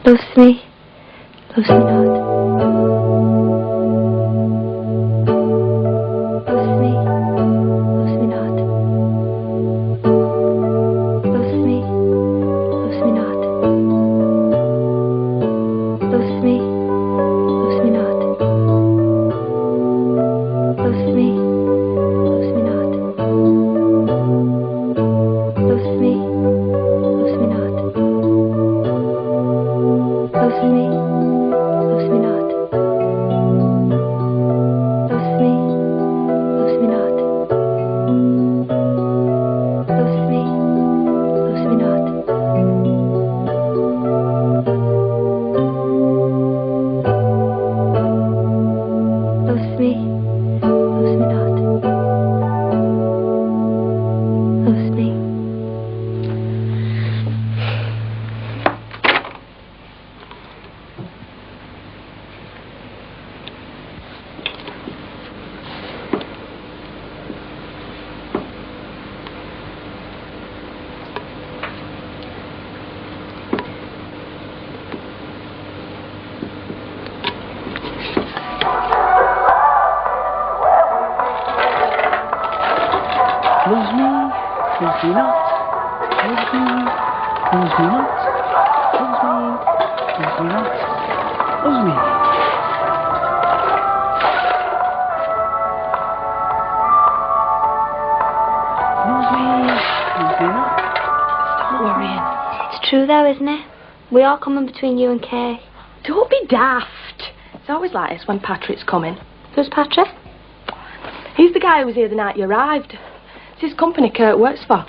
Loves me. Loves me not. True though, isn't it? We all coming between you and Kay. Don't be daft. It's always like this when Patrick's coming. Who's Patrick? He's the guy who was here the night you arrived. It's his company Kurt works for.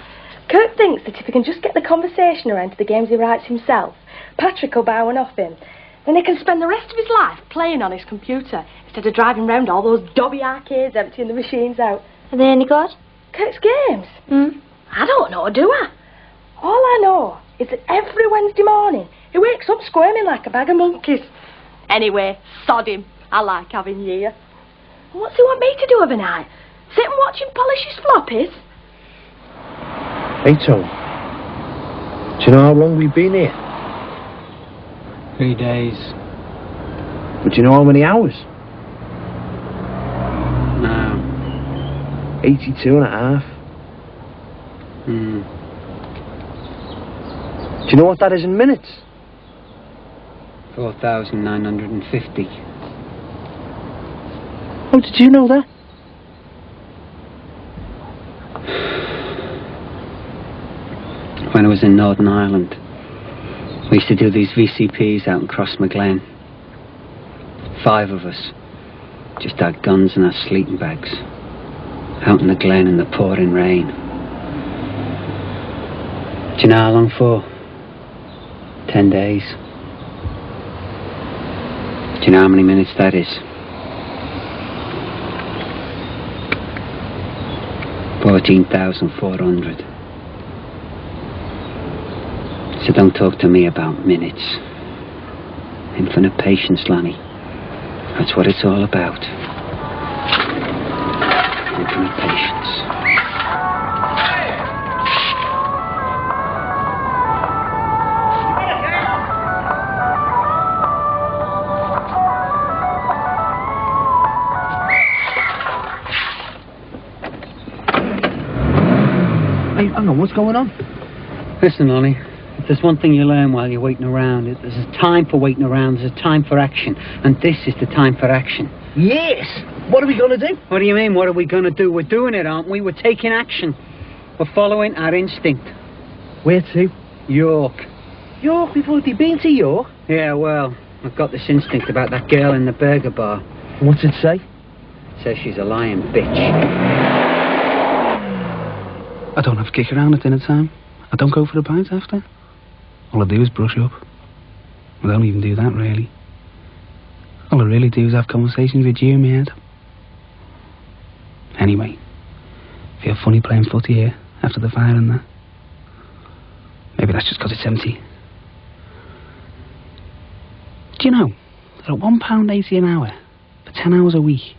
Kurt thinks that if he can just get the conversation around to the games he writes himself, Patrick will buy one off him. Then he can spend the rest of his life playing on his computer instead of driving round all those dobby arcades emptying the machines out. Are they any good? Kurt's games? I don't know, do I? All I know is that every Wednesday morning he wakes up squirming like a bag of monkeys. Anyway, sod him. I like having you here. What's he want me to do overnight? Sit and watch him polish his floppies? Hey, Tom. Do you know how long we've been here? 3 days. But do you know how many hours? No. 82 and a half. Do you know what that is in minutes? 4,950. How did you know that? When I was in Northern Ireland, we used to do these VCPs out in Crossmaglen. 5 of us. Just our guns and our sleeping bags. Out in the glen in the pouring rain. Do you know how long for? 10 days. Do you know how many minutes that is? 14,400. So don't talk to me about minutes. Infinite patience, Lanny. That's what it's all about. Infinite patience. Hey, hang on, what's going on? Listen, Lonnie. If there's one thing you learn while you're waiting around, there's a time for waiting around, there's a time for action. And this is the time for action. Yes! What are we going to do? What do you mean, what are we going to do? We're doing it, aren't we? We're taking action. We're following our instinct. Where to? York. York? We've already been to York? Yeah, well, I've got this instinct about that girl in the burger bar. What's it say? It says she's a lying bitch. I don't have to kick around at dinner time. I don't go for a pint after. All I do is brush up. I don't even do that, really. All I really do is have conversations with you in my head. Anyway, feel funny playing footy here after the fire and that. Maybe that's just because it's empty. Do you know that at £1.80 an hour for 10 hours a week,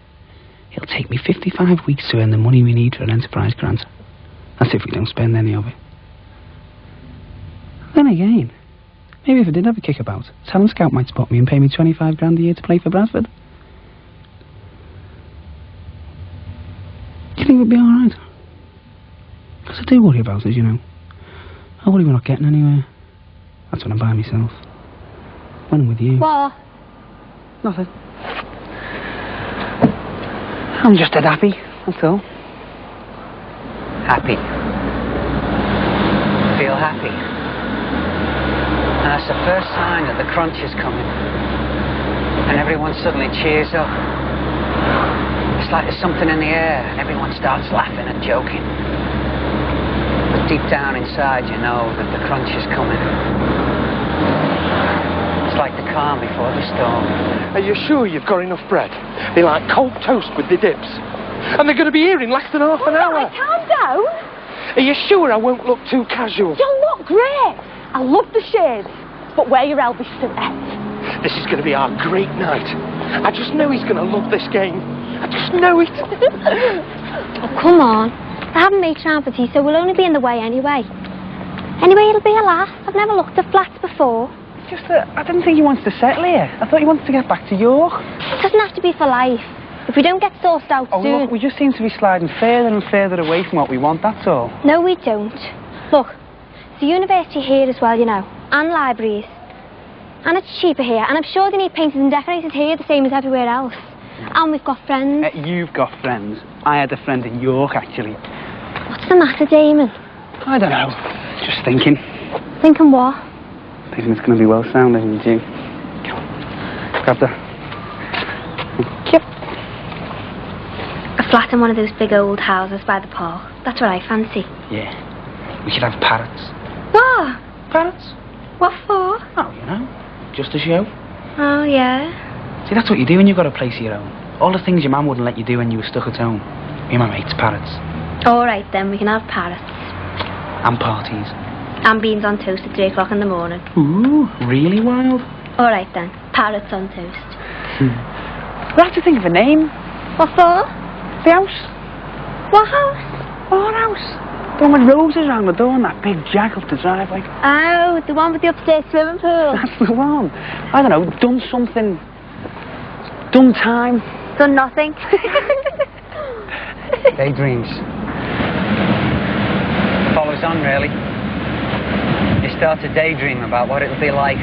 it'll take me 55 weeks to earn the money we need for an enterprise grant? That's if we don't spend any of it. Then again, Maybe if I did have a kickabout, talent scout might spot me and pay me 25 grand a year to play for Bradford. Do you think it would be alright? Because I do worry about us, you know. I worry we're not getting anywhere. That's when I'm by myself. When I'm with you. What? Nothing. I'm just dead happy, that's all. Happy. Feel happy. And that's the first sign that the crunch is coming. And everyone suddenly cheers up. It's like there's something in the air and everyone starts laughing and joking. But deep down inside you know that the crunch is coming. It's like the calm before the storm. Are you sure you've got enough bread? They like cold toast with the dips. And they're going to be here in less than half an hour. Calm down. Are you sure I won't look too casual? You'll look great. I love the shades, but wear your Elvis stilettos. This is going to be our great night. I just know he's going to love this game. I just know it. Oh, come on. I haven't made round for tea, so we'll only be in the way anyway. Anyway, it'll be a laugh. I've never looked at flats before. Just that I didn't think he wants to settle here. I thought he wanted to get back to York. It doesn't have to be for life. If we don't get sourced out soon... Look, we just seem to be sliding further and further away from what we want, that's all. No, we don't. Look, there's a university here as well, you know, and libraries. And it's cheaper here, and I'm sure they need painters and decorators here the same as everywhere else. And we've got friends. You've got friends. I had a friend in York, actually. What's the matter, Damon? I don't know. Just thinking. Thinking what? Thinking it's going to be well sounding, isn't it? Come on. Grab that. Yep. A flat in one of those big old houses by the park. That's what I fancy. Yeah. We should have parrots. What? Parrots? What for? Oh, you know. Just a show. Oh, yeah. See, that's what you do when you've got a place of your own. All the things your mum wouldn't let you do when you were stuck at home. Me and my mates, parrots. All right, then. We can have parrots. And parties. And beans on toast at 3 o'clock in the morning. Ooh, really wild. All right, then. Parrots on toast. We'll have to think of a name. What for? The house. What house? Our house. The one with roses around the door and that big jack up the driveway. Oh, the one with the upstairs swimming pool. That's the one. I don't know, done something. Done time. Done nothing. Daydreams. Follows on, really. You start to daydream about what it'll be like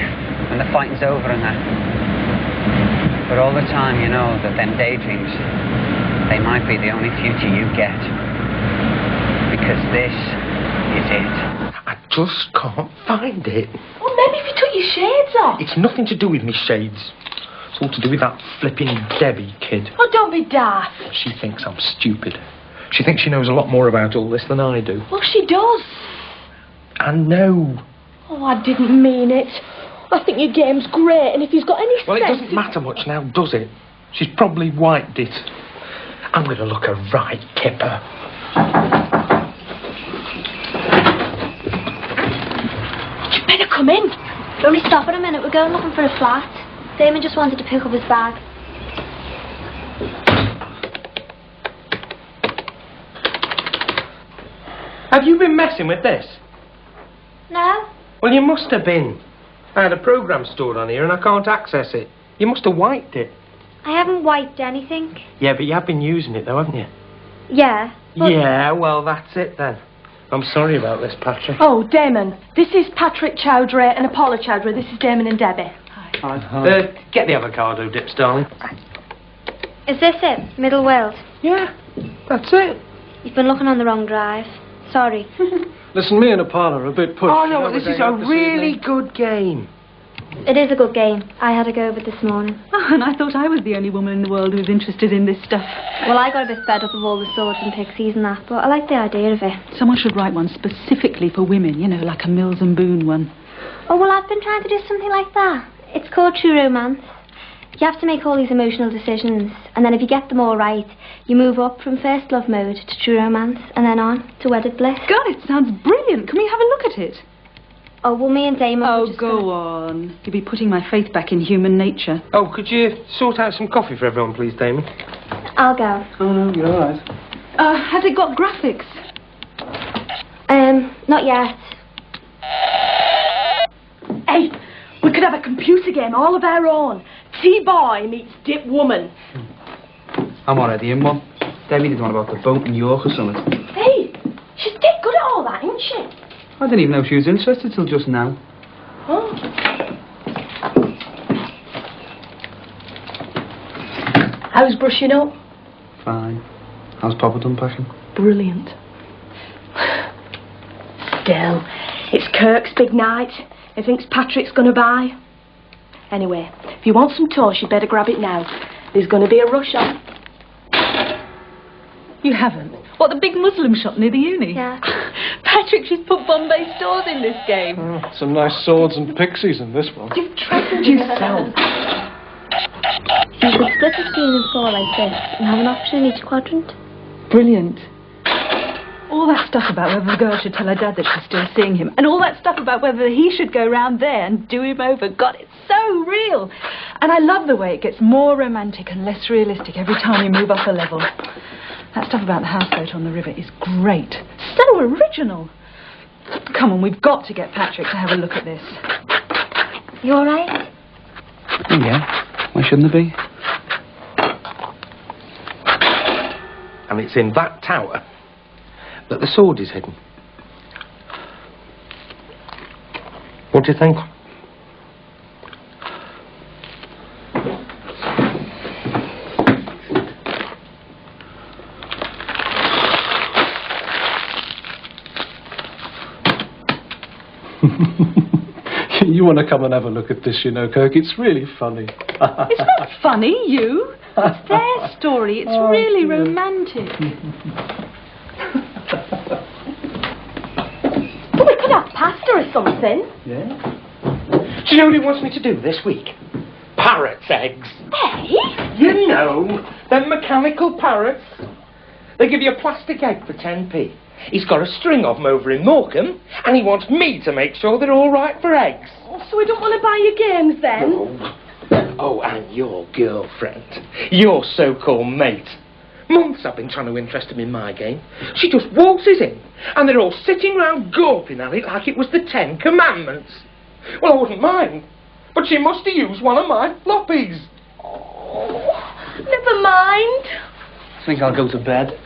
when the fighting's over and that. But all the time you know that them daydreams, they might be the only future you get. Because this is it. I just can't find it. Well, maybe if you took your shades off. It's nothing to do with me shades. It's all to do with that flipping Debbie kid. Oh, don't be daft. She thinks I'm stupid. She thinks she knows a lot more about all this than I do. Well, she does. I know. Oh, I didn't mean it. I think your game's great, and if he's got any sense... Well, it doesn't matter much now, does it? She's probably wiped it. I'm going to look her right kipper. You better come in. Only stop in a minute. We're going looking for a flat. Damon just wanted to pick up his bag. Have you been messing with this? No? Well, you must have been. I had a program stored on here and I can't access it. You must have wiped it. I haven't wiped anything. Yeah, but you have been using it though, haven't you? Yeah. But... Yeah, well, that's it then. I'm sorry about this, Patrick. Oh, Damon, this is Patrick Chowdhury and Apollo Chowdhury. This is Damon and Debbie. Hi. Get the avocado dips, darling. Is this it? Middle World? Yeah, that's it. You've been looking on the wrong drive. Sorry. Listen, me and Apollo are a bit pushed. Oh, no, this is a really good game. It is a good game. I had a go of it this morning. Oh, and I thought I was the only woman in the world who's interested in this stuff. Well, I got a bit fed up of all the swords and pixies and that, but I like the idea of it. Someone should write one specifically for women, you know, like a Mills and Boone one. Oh, well, I've been trying to do something like that. It's called True Romance. You have to make all these emotional decisions, and then if you get them all right, you move up from first love mode to true romance, and then on to wedded bliss. God, it sounds brilliant. Can we have a look at it? Oh, well, me and Damon... Oh, go on. You'll be putting my faith back in human nature. Oh, could you sort out some coffee for everyone, please, Damon? I'll go. Oh, no, you're all right. Has it got graphics? Not yet. Hey, We could have a computer game all of our own. T-boy meets dip woman. I'm already in one. Debbie did one about the boat in York or something. Hey, she's dead good at all that, isn't she? I didn't even know she was interested till just now. Oh. How's brushing up? Fine. How's Papa done, Passion? Brilliant. Still, it's Kirk's big night. He thinks Patrick's going to buy. Anyway, if you want some toast, you better grab it now. There's going to be a rush on. You haven't? What, the big Muslim shop near the uni? Yeah. Patrick, she's put Bombay stores in this game. Some nice swords and pixies in this one. You've treated yourself. You could split the scene in 4 like this and have an option in each quadrant. Brilliant. All that stuff about whether the girl should tell her dad that she's still seeing him, and all that stuff about whether he should go round there and do him over. God, it's so real. And I love the way it gets more romantic and less realistic every time you move up a level. That stuff about the houseboat on the river is great. So original. Come on, we've got to get Patrick to have a look at this. You all right? Oh, yeah. Why shouldn't there be? And it's in that tower that the sword is hidden. What do you think? You want to come and have a look at this, you know, Kirk. It's really funny. It's not funny, you. It's their story. It's really romantic. Well, we could have pasta or something. Yeah? Do you know what he wants me to do this week? Parrot's eggs. Hey? You know, them mechanical parrots. They give you a plastic egg for 10p. He's got a string of them over in Morecambe, and he wants me to make sure they're all right for eggs. So we don't want to buy your games then? Oh, and your girlfriend. Your so-called mate. Months I've been trying to interest him in my game. She just waltzes in, and they're all sitting round gawping at it like it was the 10 Commandments. Well, I wouldn't mind, but she must have used one of my floppies. Oh, never mind. I think I'll go to bed.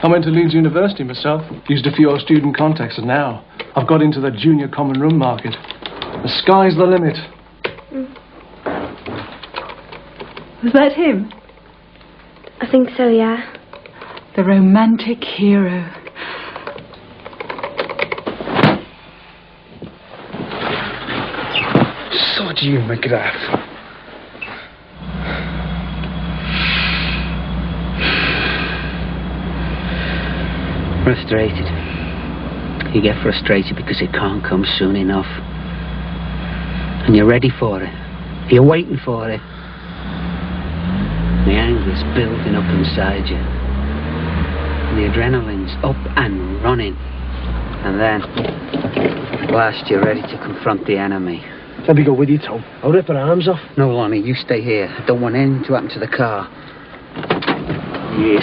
I went to Leeds University myself. Used a few old student contacts, and now I've got into the junior common room market. The sky's the limit. Was that him? I think so, yeah. The romantic hero. Sod you, McGrath. Frustrated. You get frustrated because it can't come soon enough. And you're ready for it. You're waiting for it. The anger's building up inside you. And the adrenaline's up and running. And then, at last, you're ready to confront the enemy. Let me go with you, Tom. I'll rip her arms off. No, Lonnie, you stay here. I don't want anything to happen to the car. Yes.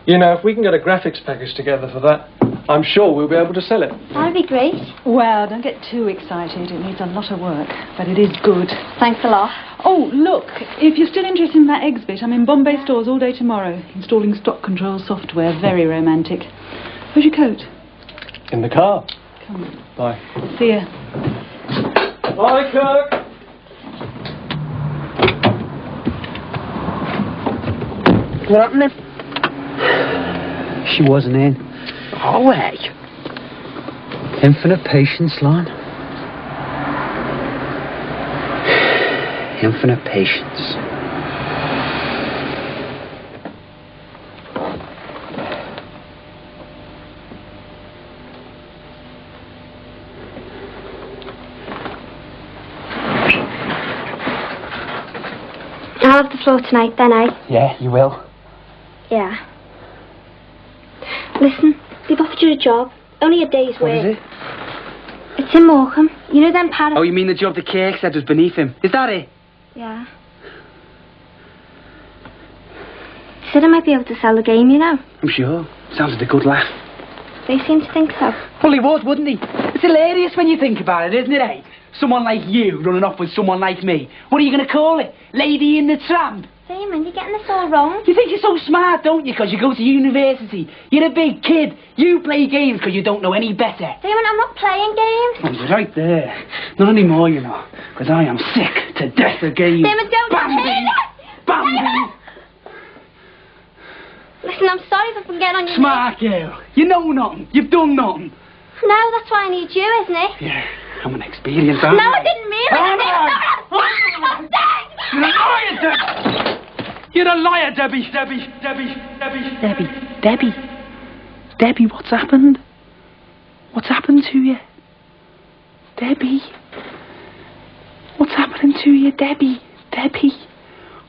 You know, if we can get a graphics package together for that, I'm sure we'll be able to sell it. That'd be great. Well, don't get too excited. It needs a lot of work, but it is good. Thanks a lot. Oh, look, if you're still interested in that eggs bit, I'm in Bombay stores all day tomorrow, installing stock control software. Very romantic. Where's your coat? In the car. Come on. Bye. See ya. Bye, Kirk. What happened then? She wasn't in. Oh, hey. Infinite patience, Lon. Infinite patience. I'll have the floor tonight then, eh? Yeah, you will. Yeah. Listen, they've offered you a job. Only a day's What work. is it? It's in Morecambe. You know them parrots? Oh, you mean the job the cake said was beneath him? Is that it? Yeah. Said I might be able to sell the game, you know. I'm sure. Sounds like a good laugh. They seem to think so. Well, he would, wouldn't he? It's hilarious when you think about it, isn't it, eh? Someone like you running off with someone like me. What are you going to call it? Lady in the Tramp? Damon, you're getting this all wrong. You think you're so smart, don't you, because you go to university? You're a big kid. You play games because you don't know any better. Damon, I'm not playing games. Oh, you're right there. Not anymore, you know, because I am sick to death of games. Damon, don't Bambi! say that! Bambi! Damon! Listen, I'm sorry if I've been getting on your Smart girl. You know nothing. You've done nothing. No, that's why I need you, isn't it? Yeah, I'm an experienced No, I didn't mean it. You're a liar, Debbie. Debbie, what's happened? What's happened to you? Debbie. What's happening to you, Debbie?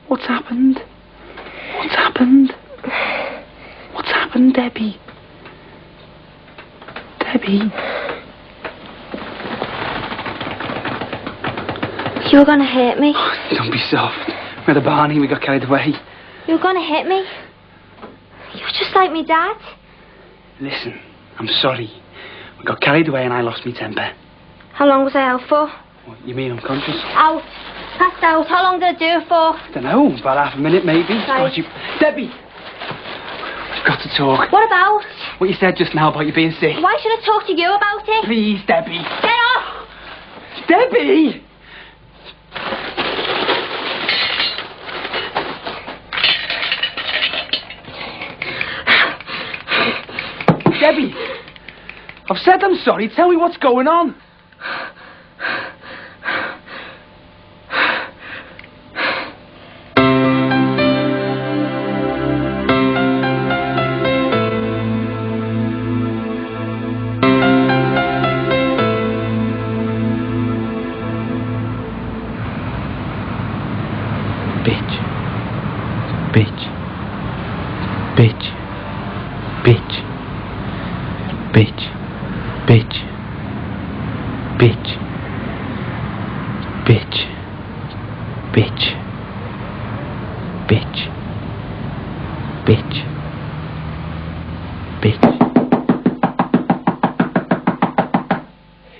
What's happened? What's happened? What's happened, Debbie? You were going to hurt me. Don't be soft. We're at the Barney, we got carried away. You were going to hit me. You're just like me dad. Listen, I'm sorry. We got carried away and I lost my temper. How long was I out for? What, you mean unconscious? Out. Passed out. How long did I do it for? I don't know, about half a minute maybe. Right. God, Debbie! We've got to talk. What about? What you said just now about you being sick. Why should I talk to you about it? Please, Debbie. Get off! Debbie! Debbie! I've said I'm sorry. Tell me what's going on.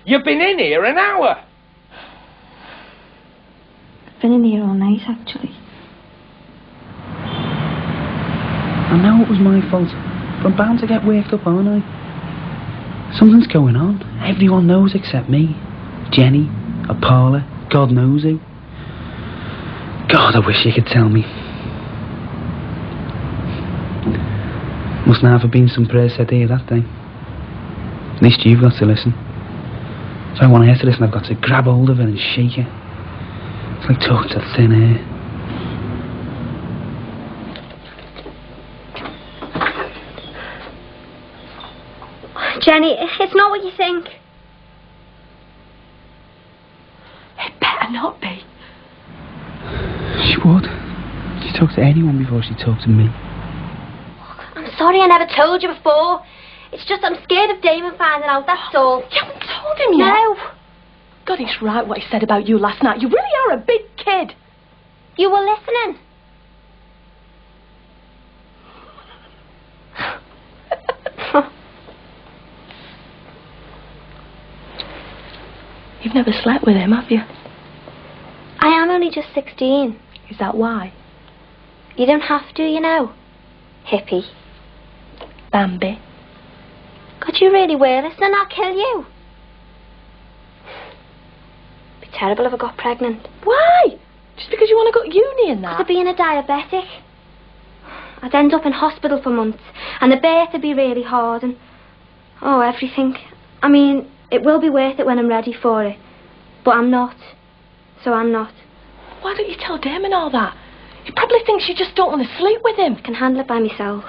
You've been in here an hour. I've been in here all night, actually. I know it was my fault, but I'm bound to get worked up, aren't I? Something's going on. Everyone knows except me. Jenny, Paula, God knows who. God, I wish you could tell me. Must not have been some prayer said here that day. At least you've got to listen. So when I have to listen, I've got to grab hold of it and shake it. It's like talking to thin air. Jenny, it's not what you think. It better not be. She would. She talked to anyone before she talked to me. I'm sorry I never told you before. It's just I'm scared of Damon finding out, that's all. You haven't told him yet? No. God, he's right what he said about you last night. You really are a big kid. You were listening. You've never slept with him, have you? I am only just 16. Is that why? You don't have to, you know. Hippie. Bambi. God, you really were listening. I'll kill you. It'd be terrible if I got pregnant. Why? Just because you want to go to uni and that? Because of being a diabetic. I'd end up in hospital for months, and the birth would be really hard, and oh, everything. I mean, it will be worth it when I'm ready for it, but I'm not. So I'm not. Why don't you tell Damon all that? He probably thinks you just don't want to sleep with him. I can handle it by myself.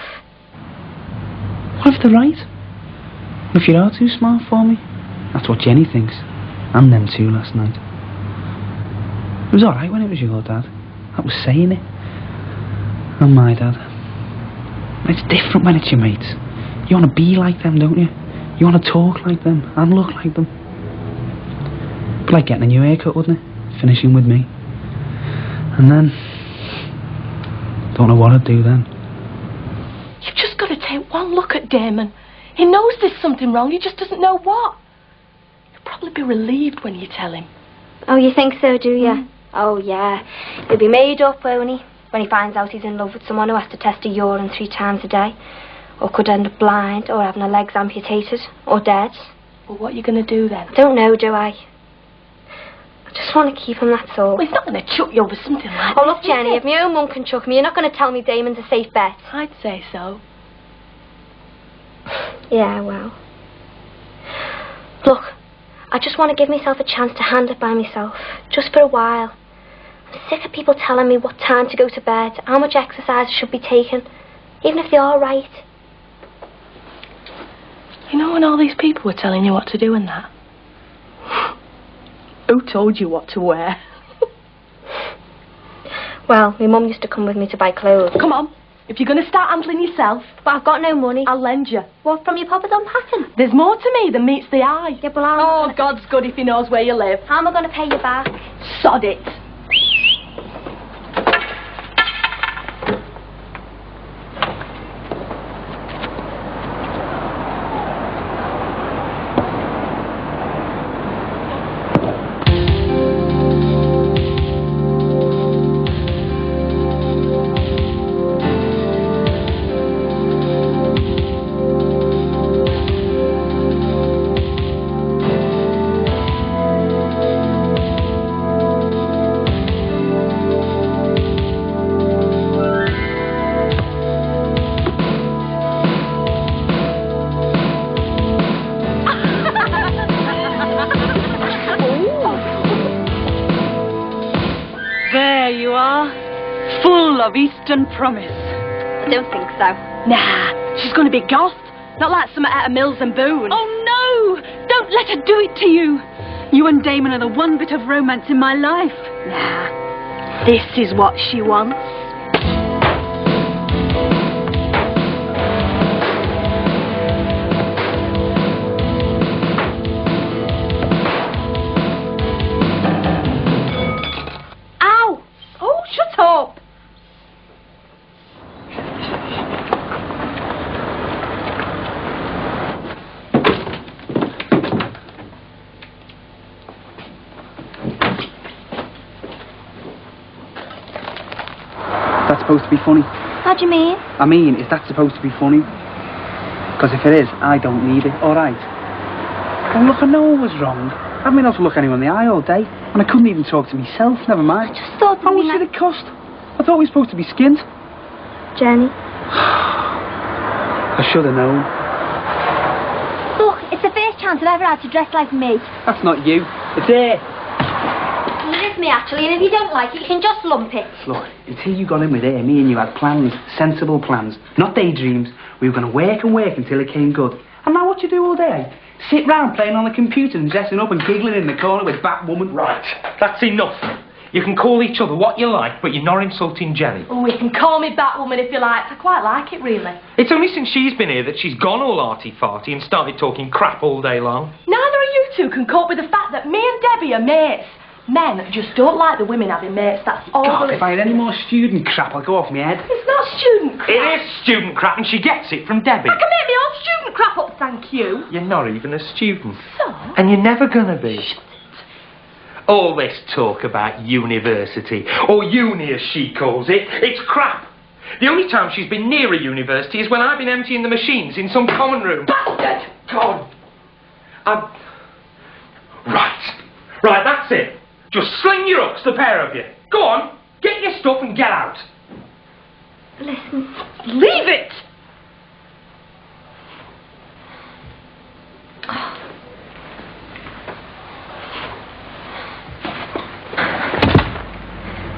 What if they're right? If you are too smart for me? That's what Jenny thinks. And them too last night. It was alright when it was your dad. That was saying it. And my dad. It's different when it's your mates. You want to be like them, don't you? You want to talk like them and look like them. But like getting a new haircut, wouldn't it? Finishing with me. And then... don't know what I'd do then. You've just got to take one look at Damon. He knows there's something wrong, he just doesn't know what. He'll probably be relieved when you tell him. Oh, you think so, do you? Oh, yeah. He'll be made up, won't he? When he finds out he's in love with someone who has to test a urine 3 times a day. Or could end up blind, or having her legs amputated, or dead. Well, what are you going to do then? I don't know, do I? I just want to keep him, that's all. Well, he's not going to chuck you over something like Oh, this, look, Jenny, if my own mum can chuck me, you're not going to tell me Damon's a safe bet. I'd say so. Yeah, well. Look, I just want to give myself a chance to handle it by myself, just for a while. I'm sick of people telling me what time to go to bed, how much exercise I should be taking, even if they are right. You know when all these people were telling you what to do and that? Who told you what to wear? Well, my mum used to come with me to buy clothes. Come on, if you're going to start handling yourself... But I've got no money. I'll lend you. What, from your papa's unpacking? There's more to me than meets the eye. Yeah, but Oh, God's good if he knows where you live. how am I going to pay you back? Sod it. There you are, full of Eastern promise. I don't think so. Nah, she's going to be goth. Not like some out of Mills and Boone. Oh no! Don't let her do it to you. You and Damon are the one bit of romance in my life. Nah, this is what she wants. Ow! Oh, shut up. That's supposed to be funny. What do you mean? I mean, is that supposed to be funny? Because if it is, I don't need it, alright? Oh, look, I know I was wrong. I haven't been able to look anyone in the eye all day, and I couldn't even talk to myself, never mind. I just thought... How much did it cost? I thought we were supposed to be skinned. Jenny. I should have known. Look, it's the first chance I've ever had to dress like me. That's not you. It's her. It is me, actually, and if you don't like it, you can just lump it. Look, until you got in with her, me and you had plans, sensible plans, not daydreams. We were going to work and work until it came good. And now what you do all day? Sit round playing on the computer and dressing up and giggling in the corner with Batwoman. Right, that's enough. You can call each other what you like, but you're not insulting Jenny. Oh, you can call me Batwoman if you like. I quite like it, really. It's only since she's been here that she's gone all arty-farty and started talking crap all day long. Neither of you two can cope with the fact that me and Debbie are mates. Men just don't like the women having mates, that's all God, there if is. I had any more student crap, I'll go off my head. It's not student crap. It is student crap, and she gets it from Debbie. I can make me own student crap up, thank you. You're not even a student. So? And you're never gonna be. All this talk about university, or uni as she calls it, it's crap. The only time she's been near a university is when I've been emptying the machines in some common room. Bastard! God. Right, that's it. Just sling your hooks, the pair of you. Go on, get your stuff and get out. Listen. Leave it!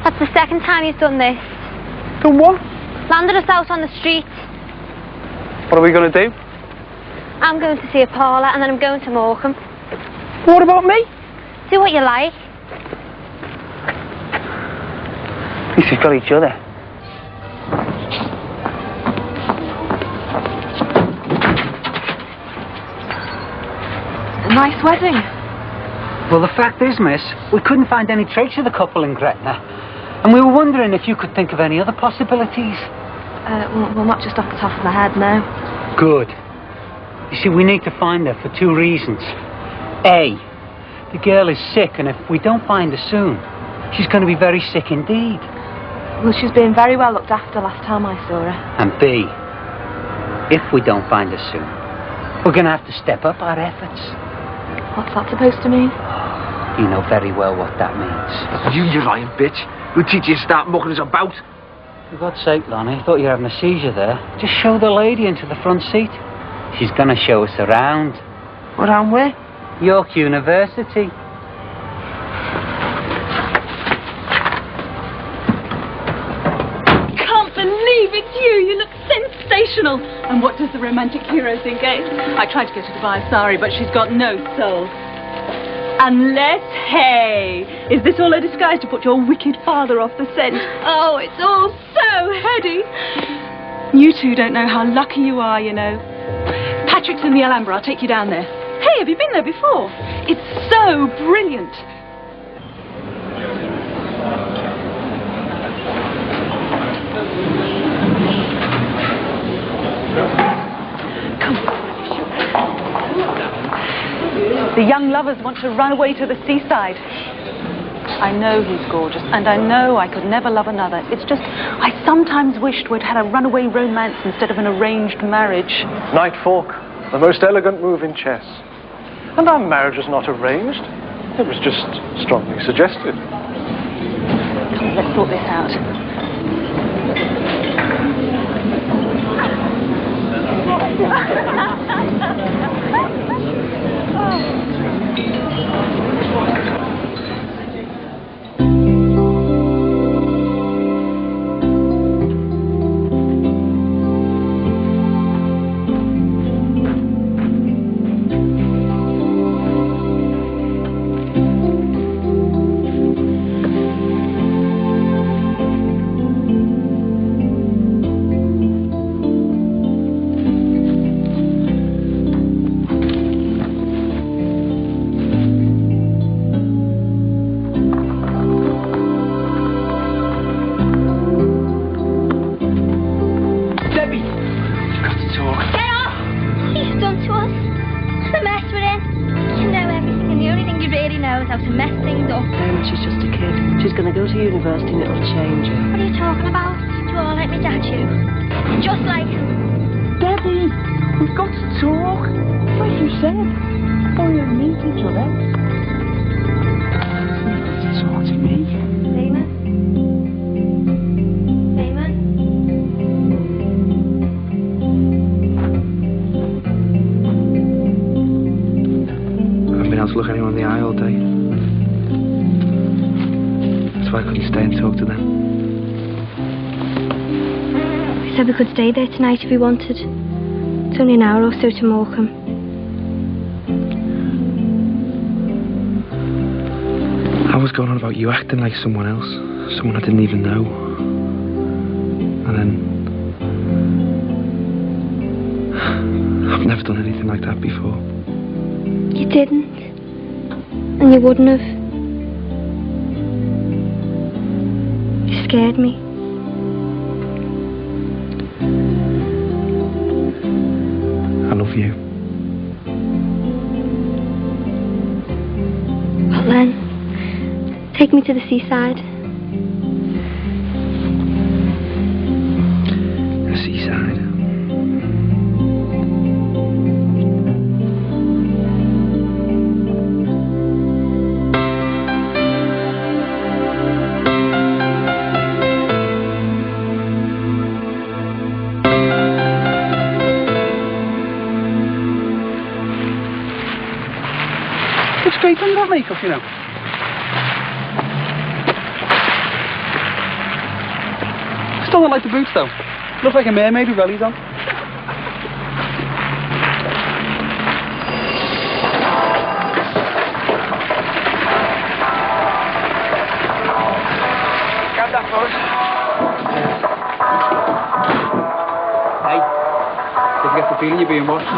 That's the second time you've done this. Done what? Landed us out on the street. What are we going to do? I'm going to see a parlour and then I'm going to Morecambe. What about me? Do what you like. At least we've got each other. A nice wedding. Well, the fact is, miss, we couldn't find any trace of the couple in Gretna. And we were wondering if you could think of any other possibilities. Well, not just off the top of my head, no. Good. You see, we need to find her for 2 reasons. A, the girl is sick, and if we don't find her soon, she's going to be very sick indeed. Well, she's been very well looked after last time I saw her. And B, if we don't find her soon, we're going to have to step up our efforts. What's that supposed to mean? You know very well what that means. You lying bitch. We'll teach you to start mucking us about. For God's sake, Lonnie, I thought you were having a seizure there. Just show the lady into the front seat. She's going to show us around. Around where? York University. Can't believe it's you. You look sensational. And what does the romantic hero think, eh? I tried to get her to buy a sari, but she's got no soul. Unless, hey, is this all a disguise to put your wicked father off the scent? Oh, it's all so heady. You two don't know how lucky you are, you know. Patrick's in the Alhambra. I'll take you down there. Hey, have you been there before? It's so brilliant. The young lovers want to run away to the seaside. I know he's gorgeous, and I know I could never love another. It's just, I sometimes wished we'd had a runaway romance instead of an arranged marriage. Knight fork, the most elegant move in chess. And our marriage was not arranged. It was just strongly suggested. Come on, let's sort this out. Look anyone in the eye all day. That's why I couldn't stay and talk to them. We said we could stay there tonight if we wanted. It's only an hour or so to Morecambe. I was going on about you acting like someone else, someone I didn't even know. And then I've never done anything like that before. You didn't. And you wouldn't have. You scared me. I love you. Well then, take me to the seaside. The seaside. Straight on that makeup, you know. Still don't like the boots, though. Look like a mermaid with wellies on. Grab that for us. Hey, did you get the feeling you're being watched?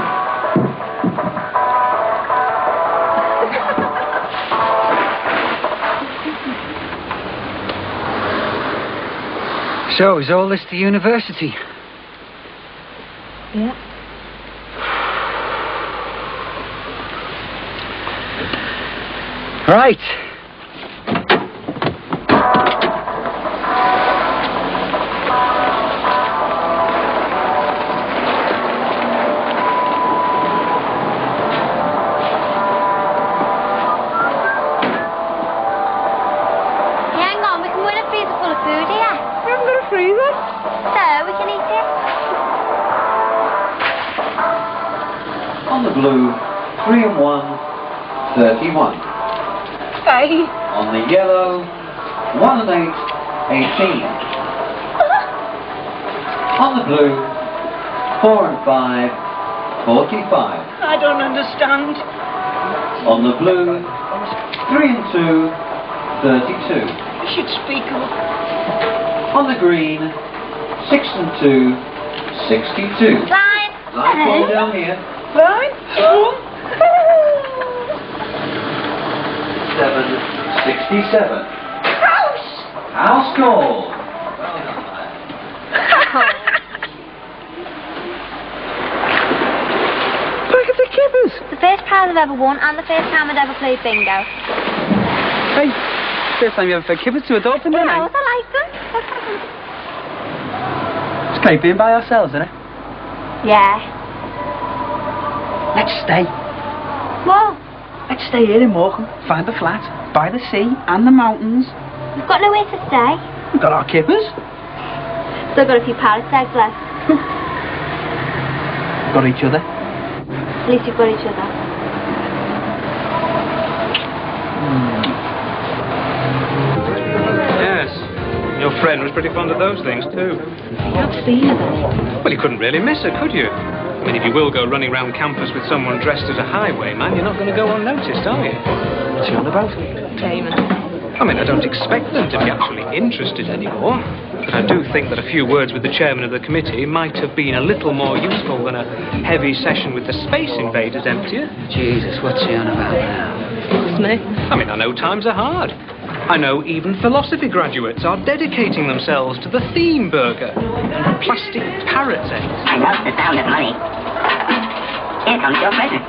So, is all this the university? Yeah. Right. Hang on, we can win a freezer full of food here. We haven't got a freezer. So we can eat it. On the blue, 3 and 1, 31. Hey. On the yellow, 1 and 8, 18. On the blue, 4 and 5, 45. I don't understand. On the blue, 3 and 2, 32. You should speak up. On the green, 6 and 2, 62. Fine. Line fall down here. Right? 767. House call. Look at the kippers. The first prize I've ever won and the first time I'd ever played bingo. Hey, first time you ever fed kippers to a dolphin, Who didn't knows? I? I like them. It's great being by ourselves, isn't it? Yeah. Let's stay. Well, Let's stay here in Morecambe, find the flat, by the sea and the mountains. we've got nowhere to stay. We've got our kippers. Still got a few parrot eggs left. Got each other. At least you've got each other. Yes. Your friend was pretty fond of those things, too. I've seen her. Well, you couldn't really miss her, could you? I mean, if you will go running around campus with someone dressed as a highwayman, you're not going to go unnoticed, are you? What's she on about? Damon. I mean, I don't expect them to be actually interested anymore. But I do think that a few words with the chairman of the committee might have been a little more useful than a heavy session with the Space Invaders emptier. Jesus, what's he on about now? It's me. I mean, I know times are hard. I know even philosophy graduates are dedicating themselves to the theme burger and plastic parrot's eggs. I love the sound of money. Here comes your present.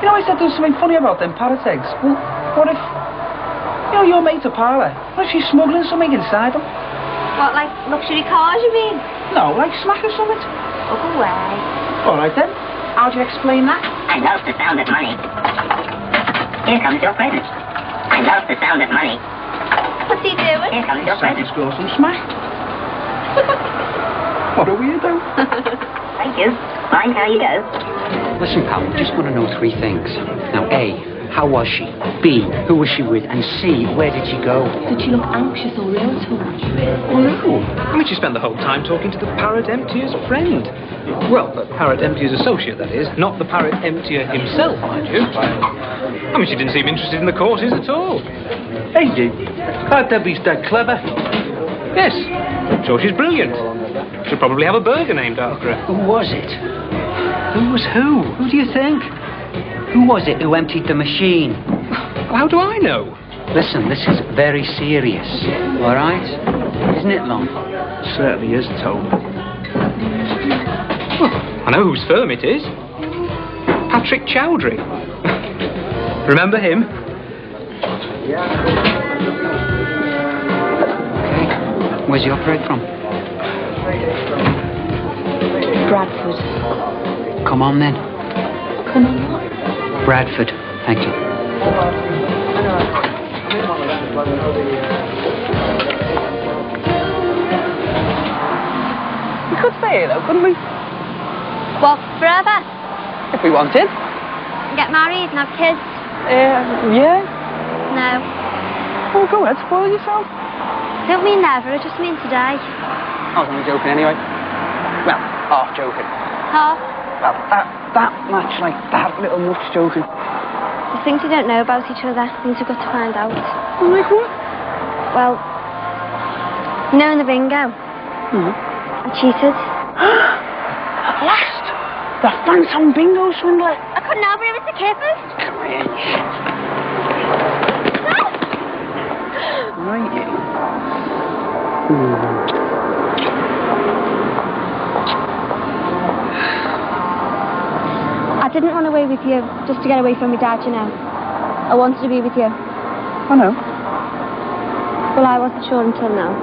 You know, I said there was something funny about them parrot eggs. Well, what if, you know, your mate's a parlour. What if she's smuggling something inside them? What, like luxury cars, you mean? No, like smack or something. Up away. All right then. How do you explain that? I love the sound of money. Here comes your present. I love the sound of money. What's he doing? Here comes your present. Let's go some smack. What a weirdo. Thank you. Mind how you go. Listen, pal, I just want to know 3 things. Now, A, how was she? B, who was she with? And C, where did she go? Did she look anxious or ill at all? Oh, no. I mean, she spent the whole time talking to the parrot emptier's friend. Well, the parrot emptier's associate, that is. Not the parrot emptier himself, mind you. I mean, she didn't seem interested in the courses at all. Hey, you. That Debbie's dead clever. Yes, I'm sure she's brilliant. She'll probably have a burger named after her. Who was it? Who was who? Who do you think? Who was it who emptied the machine? How do I know? Listen, this is very serious, all right? Isn't it, Lon? Certainly is, Tobe. Well, I know whose firm it is. Patrick Chowdhury. Remember him? Okay. Where's he operate from? Bradford. Come on, then. Come on, what? Bradford. Thank you. We could stay here, though, couldn't we? What, forever? If we wanted. And get married and have kids? Yeah. No. Oh, go ahead, spoil yourself. I don't mean never, I just mean today. I was only joking anyway. Well, half joking. Half. Well, that much, like, that little much joking. There's things you don't know about each other, things you've got to find out. Like what? Well, you know in the bingo, I cheated. At last! The phantom bingo swindler! I couldn't help it, it was the kippers. Cringe. Right. I didn't run away with you just to get away from my dad, you know. I wanted to be with you. I know. Well, I wasn't sure until now.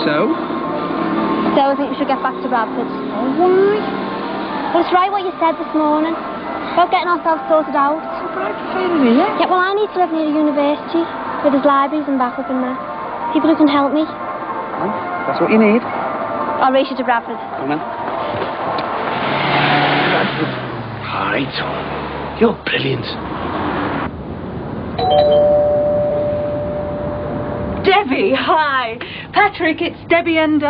So? So I think we should get back to Bradford. Oh, why? Well, it's right what you said this morning about getting ourselves sorted out. But I prefer it here. Yeah, well, I need to live near a university where there's libraries and backup in there. People who can help me. Well, that's what you need. I'll race you to Bradford. Come on. All right, Tom. You're brilliant. Debbie, hi. Patrick, it's Debbie and,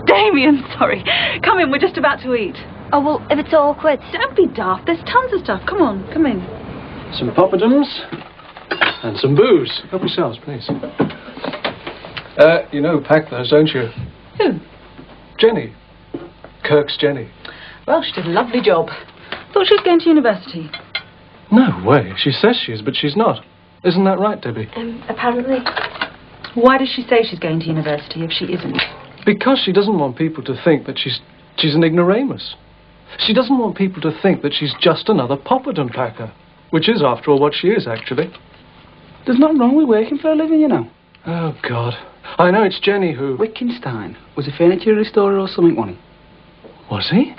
Damien, sorry. Come in, we're just about to eat. Oh, well, if it's awkward. Don't be daft, there's tons of stuff. Come on, come in. Some poppadoms and some booze. Help yourselves, please. You know, pack those, don't you? Who? Jenny. Kirk's Jenny. Well, she did a lovely job. Thought she was going to university. No way. She says she is, but she's not. Isn't that right, Debbie? Apparently. Why does she say she's going to university if she isn't? Because she doesn't want people to think that she's an ignoramus. She doesn't want people to think that she's just another poppadom packer, which is, after all, what she is, actually. There's nothing wrong with working for a living, you know. Oh, God. I know it's Jenny who... Wittgenstein was a furniture restorer or something, wasn't he? Was he?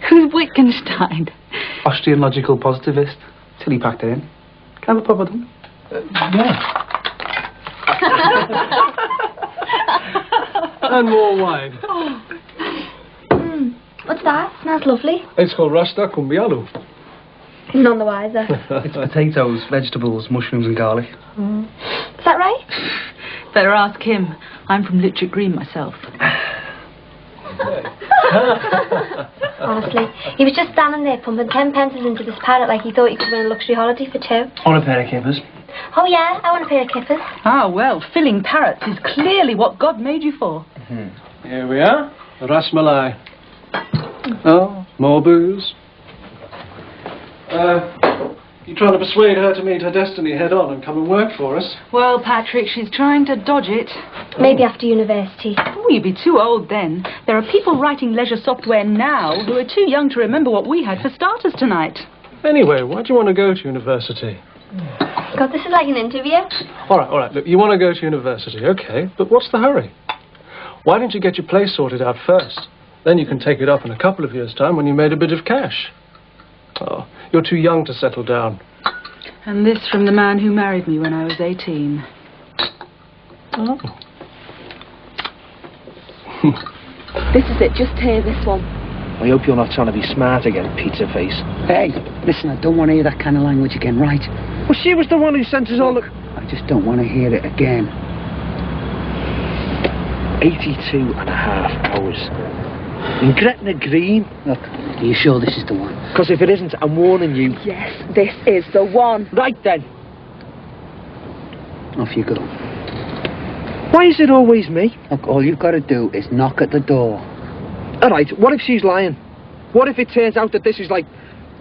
Who's Wittgenstein? Austrian logical positivist. Till he packed it in. Can I have a poppadom? Yeah. And more wine. What's that? Smells lovely. It's called Rasta Cumbialu. None the wiser. It's potatoes, vegetables, mushrooms and garlic. Is that right? Better ask him. I'm from Litchett Green myself. Honestly, he was just standing there pumping 10 pences into this parrot like he thought he could win a luxury holiday for two. On a pair of kippers. Oh yeah, I want a pair of kippers. Ah, well, filling parrots is clearly what God made you for. Here we are. Ras Malai. Oh, more booze. You trying to persuade her to meet her destiny head on and come and work for us? Well, Patrick, she's trying to dodge it. Maybe after university. Oh, you'd be too old then. There are people writing leisure software now who are too young to remember what we had for starters tonight. Anyway, why do you want to go to university? God, this is like an interview. All right, look, you want to go to university, okay, but what's the hurry? Why don't you get your place sorted out first? Then you can take it up in a couple of years' time when you made a bit of cash. Oh, you're too young to settle down. And this from the man who married me when I was 18. Oh. This is it, just hear this one. I hope you're not trying to be smart again, pizza face. Hey, listen, I don't want to hear that kind of language again, right? Well, she was the one who sent us all the... I just don't want to hear it again. 82 and a half hours. In Gretna Green. Look, are you sure this is the one? Because if it isn't, I'm warning you. Yes, this is the one. Right then. Off you go. Why is it always me? Look, all you've got to do is knock at the door. All right, what if she's lying? What if it turns out that this is like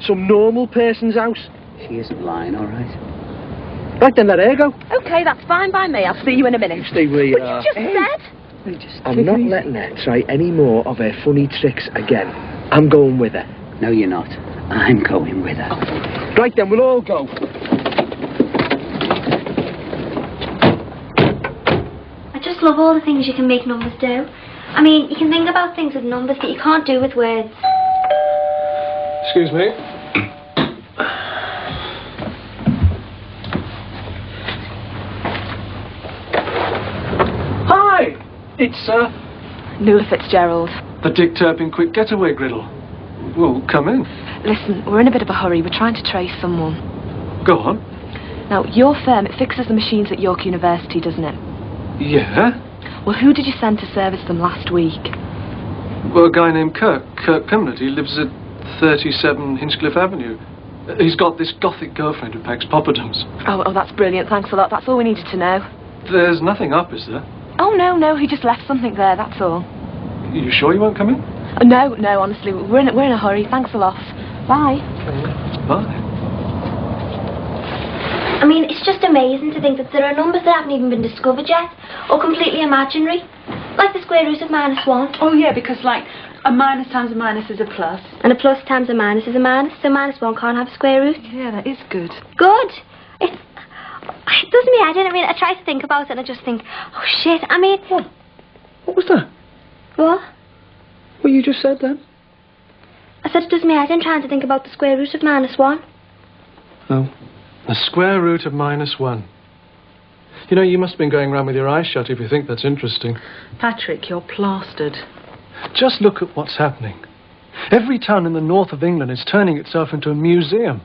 some normal person's house? She isn't lying, all right? Right then, let her go. Okay, that's fine by me. I'll see you in a minute. Stay where you But are. you just said... I'm not letting her try any more of her funny tricks again. I'm going with her. No, you're not. I'm going with her. Right then, we'll all go. I just love all the things you can make numbers do. I mean, you can think about things with numbers that you can't do with words. Excuse me. Hi! It's, Nuala Fitzgerald. the Dick Turpin Quick Getaway Griddle. Well, come in. Listen, we're in a bit of a hurry. We're trying to trace someone. Go on. Now, your firm, it fixes the machines at York University, doesn't it? Yeah? Well, who did you send to service them last week? Well, a guy named Kirk Pimlett. He lives at 37 Hinchcliffe Avenue. He's got this gothic girlfriend who packs poppadoms. Oh, that's brilliant. Thanks a lot. That's all we needed to know. There's nothing up, is there? Oh, no. He just left something there, that's all. You sure you won't come in? Oh, no, honestly. We're in a hurry. Thanks a lot. Bye. Bye. I mean, it's just amazing to think that there are numbers that haven't even been discovered yet, or completely imaginary, like the square root of -1. Oh, yeah, because, like, a minus times a minus is a plus. And a plus times a minus is a minus, so -1 can't have a square root. Yeah, that is good. Good. It does me head in. I mean, I try to think about it and I just think, oh shit, I mean... What was that? What? What you just said then? I said it does me head in trying to think about the square root of -1. Oh. The square root of -1. You know, you must have been going around with your eyes shut if you think that's interesting. Patrick, you're plastered. Just look at what's happening. Every town in the north of England is turning itself into a museum.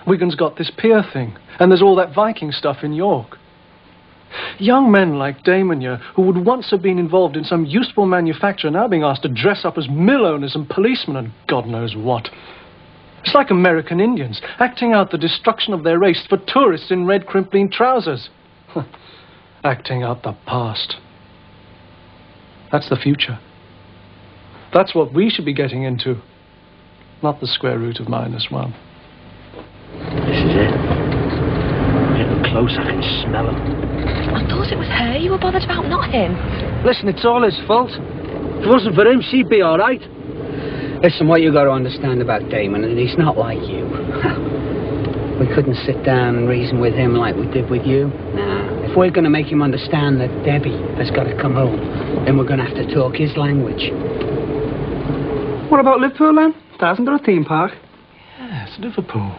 Wigan's got this pier thing, and there's all that Viking stuff in York. Young men like Damon here, who would once have been involved in some useful manufacture, are now being asked to dress up as mill owners and policemen and God knows what. It's like American Indians, acting out the destruction of their race for tourists in red crimpling trousers. Acting out the past. That's the future. That's what we should be getting into, not the square root of -1. This is it. Getting close, I can smell him. I thought it was her you were bothered about, not him. Listen, it's all his fault. If it wasn't for him, she'd be all right. Listen, what you got to understand about Damon, and he's not like you. We couldn't sit down and reason with him like we did with you. Nah. If we're going to make him understand that Debbie has got to come home, then we're going to have to talk his language. What about Liverpool then? That hasn't got a theme park. Yes, Liverpool.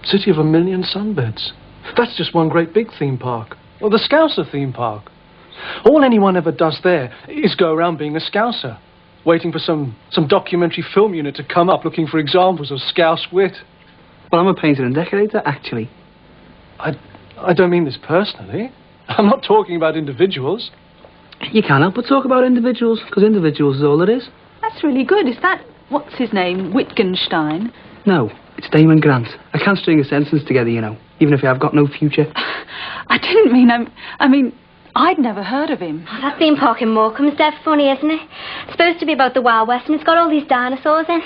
City of a million sunbeds. That's just one great big theme park. Or the Scouser theme park. All anyone ever does there is go around being a Scouser, waiting for some documentary film unit to come up looking for examples of Scouse wit. Well, I'm a painter and decorator, actually. I don't mean this personally. I'm not talking about individuals. You can't help but talk about individuals, because individuals is all it is. That's really good. Is that, what's his name, Wittgenstein? No, it's Damon Grant. I can't string a sentence together, you know, even if I've got no future. I didn't mean, I mean, I'd never heard of him. Oh, that theme park in Morecambe's dead funny, isn't it? It's supposed to be about the Wild West and it's got all these dinosaurs in.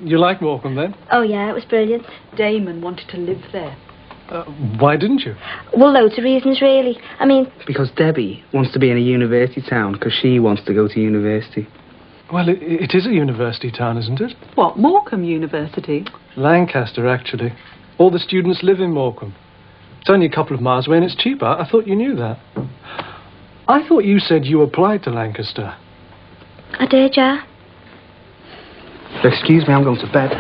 You like Morecambe then? Oh yeah, it was brilliant. Damon wanted to live there. Why didn't you? Well, loads of reasons really. I mean... Because Debbie wants to be in a university town, because she wants to go to university. Well, it is a university town, isn't it? What, Morecambe University? Lancaster, actually. All the students live in Morecambe. It's only a couple of miles away and it's cheaper. I thought you knew that. I thought you said you applied to Lancaster. I did, yeah. Excuse me, I'm going to bed.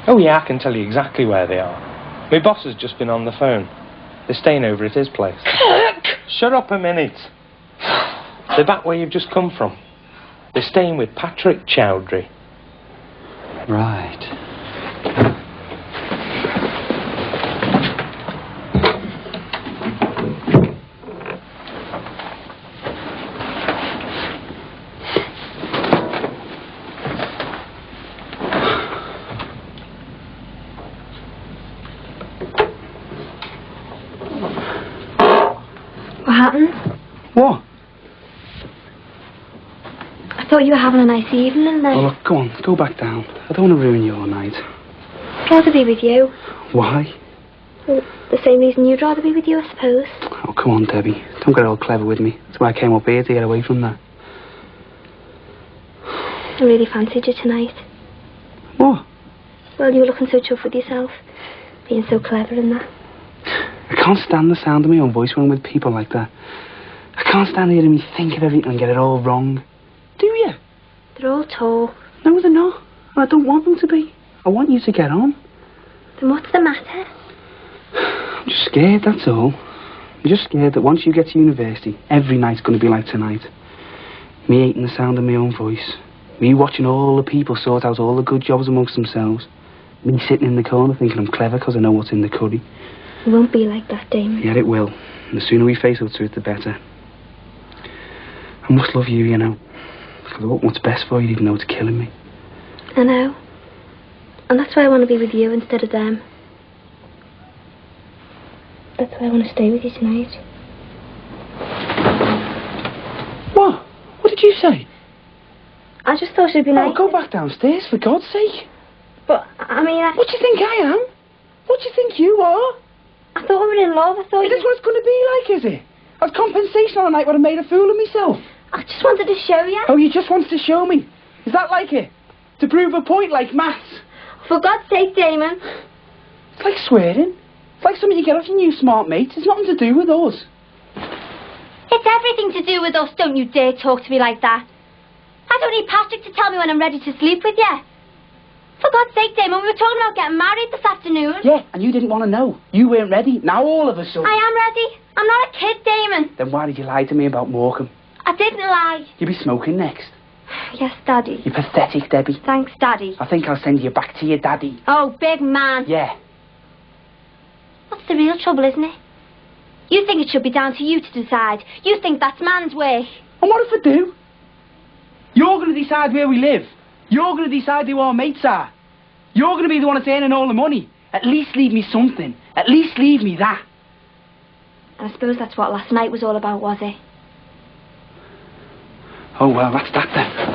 Oh yeah, I can tell you exactly where they are. My boss has just been on the phone. They're staying over at his place. Shut up a minute. They're back where you've just come from. They're staying with Patrick Chowdhury. Right. What happened? What? I thought you were having a nice evening then. Oh, look, go on, go back down. I don't want to ruin your night. I'd rather be with you. Why? Well, the same reason you'd rather be with you, I suppose. Oh, come on, Debbie. Don't get all clever with me. That's why I came up here, to get away from that. I really fancied you tonight. What? Well, you were looking so chuffed with yourself. Being so clever and that. I can't stand the sound of my own voice when I'm with people like that. I can't stand hearing me think of everything and get it all wrong. Do you? They're all tall. No, they're not. I don't want them to be. I want you to get on. Then what's the matter? I'm just scared, that's all. I'm just scared that once you get to university, every night's going to be like tonight. Me hating the sound of my own voice. Me watching all the people sort out all the good jobs amongst themselves. Me sitting in the corner thinking I'm clever because I know what's in the curry. It won't be like that, Damon. Yeah, it will. And the sooner we face up to it, the better. I must love you, you know. Because I want what's best for you, even though it's killing me. I know. And that's why I want to be with you instead of them. That's why I want to stay with you tonight. What? What did you say? I just thought it'd be nice. Oh, go back downstairs, for God's sake. But, I mean, What do you think I am? What do you think you are? I thought we were in love. I thought Is this what it's going to be like, is it? As compensation on a night when I made a fool of myself? I just wanted to show you. Oh, you just wanted to show me? Is that like it? To prove a point like maths? For God's sake, Damon. It's like swearing. It's like something you get off your new smart mate. It's nothing to do with us. It's everything to do with us. Don't you dare talk to me like that. I don't need Patrick to tell me when I'm ready to sleep with you. For God's sake, Damon, we were talking about getting married this afternoon. Yeah, and you didn't want to know. You weren't ready. Now all of a sudden... I am ready. I'm not a kid, Damon. Then why did you lie to me about Morecambe? I didn't lie. You'll be smoking next. Yes, Daddy. You're pathetic, Debbie. Thanks, Daddy. I think I'll send you back to your daddy. Oh, big man. Yeah. What's the real trouble, isn't it? You think it should be down to you to decide. You think that's man's way. And what if I do? You're going to decide where we live. You're going to decide who our mates are. You're going to be the one that's earning all the money. At least leave me something. At least leave me that. And I suppose that's what last night was all about, was it? Oh, well, that's that then.